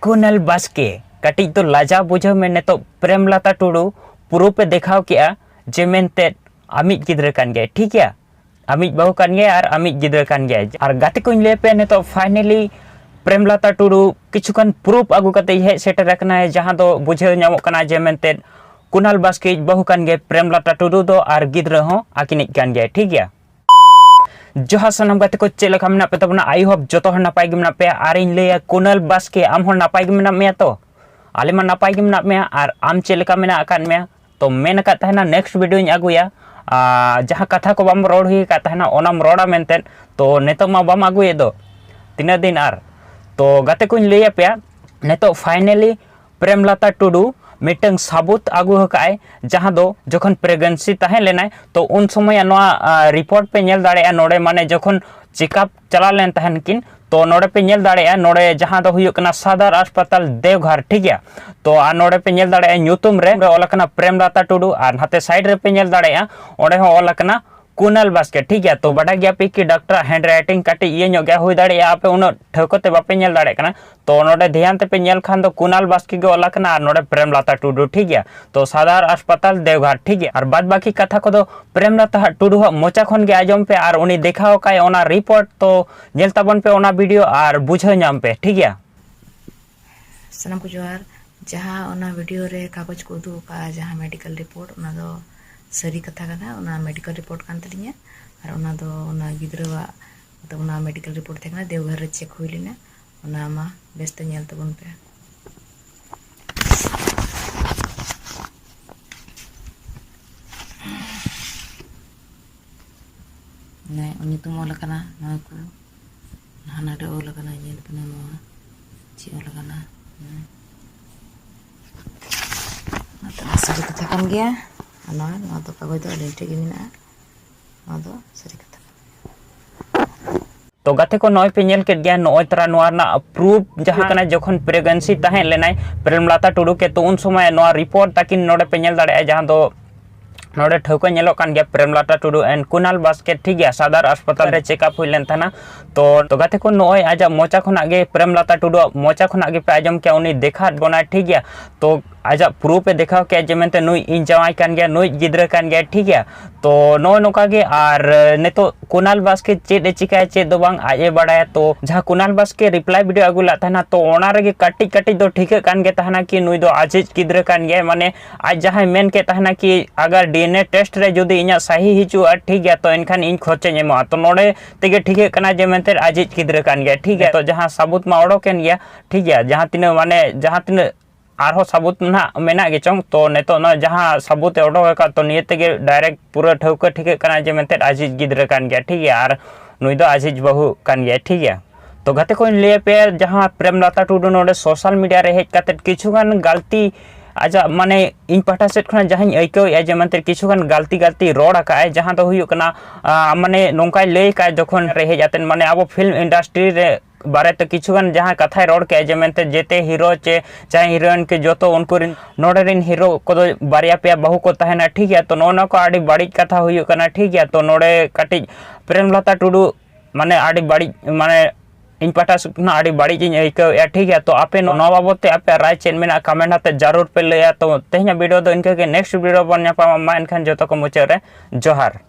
कुनाल बास्के कटी तो लाजा बुझे में तो प्रेमलता टुडू पुरो पे देखाव किया जे मेनते अमित गिद्र कान गए ठीक है अमित बहु कान गए और अमित गिद्र कान गए और गाते को ले पे ने तो फाइनली प्रेमलता टुडू किछुकान प्रूफ आगु कते हे सेटर रखना है जहां दो बुझे नामो कना जे मेनते कुनाल बास्के बहु कान गए प्रेमलता टुडू दो और गिद्र हो आकिनिक कान गए ठीक है जोहा सनम गाते को चेलका मेना पे तबना आई होप जतो हर नापाय गे मेना पे आर इन ले कुनाल बास्के आम हर नापाय गे मेना मे तो आले मा नापाय गे मेना मे और आम चेलका मेना आकान मे तो मेन का तहना नेक्स्ट वीडियो इन आगुया जहां कथा को बम रोड हुई का तहना ओनाम रोडा मेनते तो नेतो मा बम आगुए दो तीना दिन आर तो गाते को ले पे नेतो फाइनली प्रेमलता टुडू मिटंग साबुत आगु हकाय जहां दो जखन प्रेगनेंसी तहे लेना तो उन समय रिपोर्ट पे नेल दाड़े नोडे माने जखन चेकअप चला लेन तहन किन तो नोडे पे नेल दाड़े नोडे जहां दो हुयो कना सदर अस्पताल देवघर ठीक है तो नोडे पे नेल दाड़े न्यूतुम रे ओलकना प्रेमलता टुडू और हाते साइड रे पे नेल दाड़े ओडे हो ओलकना कुनाल बास्के ठीक है तो बड़ा गया पे कि डॉक्टर हैंड राइटिंग काटे ये नो गया हुई दाड़े आप उन ठोकते बापे नेल दाड़े कना तो नोडे ध्यान ते पे नेल खान दो कुनाल बास्के के ओलकना नोडे प्रेमलता टुडू ठीक है तो सदर अस्पताल देवघर ठीक है और बाद बाकी कथा को दो प्रेमलता टुडू मोचा खन के आजम पे और उनी देखाओ काय ओना रिपोर्ट तो नेल ताबन पे ओना वीडियो और बुझे नाम पे ठीक है सनम को जोहार जहां ओना वीडियो रे कागज को दो का जहां मेडिकल रिपोर्ट ओना दो सरी कथा कना ओना मेडिकल रिपोर्ट कान तलिया और ओना दो ओना गिद्रवा तो ओना मेडिकल रिपोर्ट थेकना देवघर रे चेक हुई लेना ओना मा बेस्ते नेल तबन पे ने उनी तुम ओलकना ना को हाना रे ओलकना नेल पने मो ची ओलकना ना सरी कथा कान गया ना तो कागज तो डेटे के मिना ना तो सरी कथा तो गाते को नय पे नेल के गया नय तरा नोआ ना प्रूफ जहां कना जखन प्रेगनेंसी तहे लेनाय प्रेमलता टुडू के तो उन समय नोआ रिपोर्ट ताकिन नोडे पे नेल दाड़े जहां दो नोडे ठोको नेलो कान गया प्रेमलता टुडू एंड कुनाल बास्के ठीक है सदर अस्पताल रे चेकअप हुई लेन थाना तो गाते को नय आजा मोचा खना गे प्रेमलता टुडू मोचा खना गे पे आजम के उनी देखा बना ठीक है तो आजा प्रूफ पे देखा के जेमेंते नुई इन जवाई कान गया नुई गिद्र कान गया ठीक है तो नो नोका गे और ने तो कुनाल बास्के चेद चिकाय चेद दो बांग आजे बड़ाया तो जहां कुनाल बास्के रिप्लाई वीडियो आगु ला थाना तो ओना रे कटी कटी दो ठीक कान गे तहना कि नुई दो आजिज गिद्र कान गया माने आज जहां मेन के तहना कि अगर डीएनए टेस्ट रे जदी इना सही हिचु ठीक है तो इनखान इन खोचे नेमा तो नोडे तेगे ठीक कना जेमेंते आजिज गिद्र कान गया ठीक है तो जहां सबूत मा ओडोकेन गया ठीक है जहां तिने माने जहां तिने आरो सबूत ना मेना गे चंग तो नेतो ना जहां सबूत ओडो का तो नियते गे डायरेक्ट पूरा ठौका ठीक कना जे मेंते आजिज गिद्र कान गया ठीक है और नुई दो आजिज बहु कान गया ठीक है तो गाते को ले पे जहां प्रेमलता टुडू नोडे सोशल मीडिया रे हेज काते किछुगान गलती आजा माने इन पाटा सेट खना जहां आइको या जे मेंते किछुगान गलती रोड आका जहां तो हुयो कना माने नोंकाय ले का जखन रे हेज आतेन माने अब फिल्म इंडस्ट्री रे बारे तो किछुगान जहां कथा रोड के जेमेंते जेते हीरो चे चाहे हीरोइन के जो तो उनको नोडे हीरो को बारिया पे बहु को तहना ठीक है तो नोना को आड़ी बड़ी कथा हुई कना ठीक है तो नोडे कटी प्रेमलता टुडू माने आड़ी बड़ी माने इन पाटा सुना आड़ी बड़ी जिन आइको या ठीक है तो आपे नवा बाबते आपे राय चेन मेना कमेंट हते जरूर पे लेया तो तेहना वीडियो दो इनके नेक्स्ट वीडियो बन न्यापामा एनखान जतो को मुचे रे जोहार।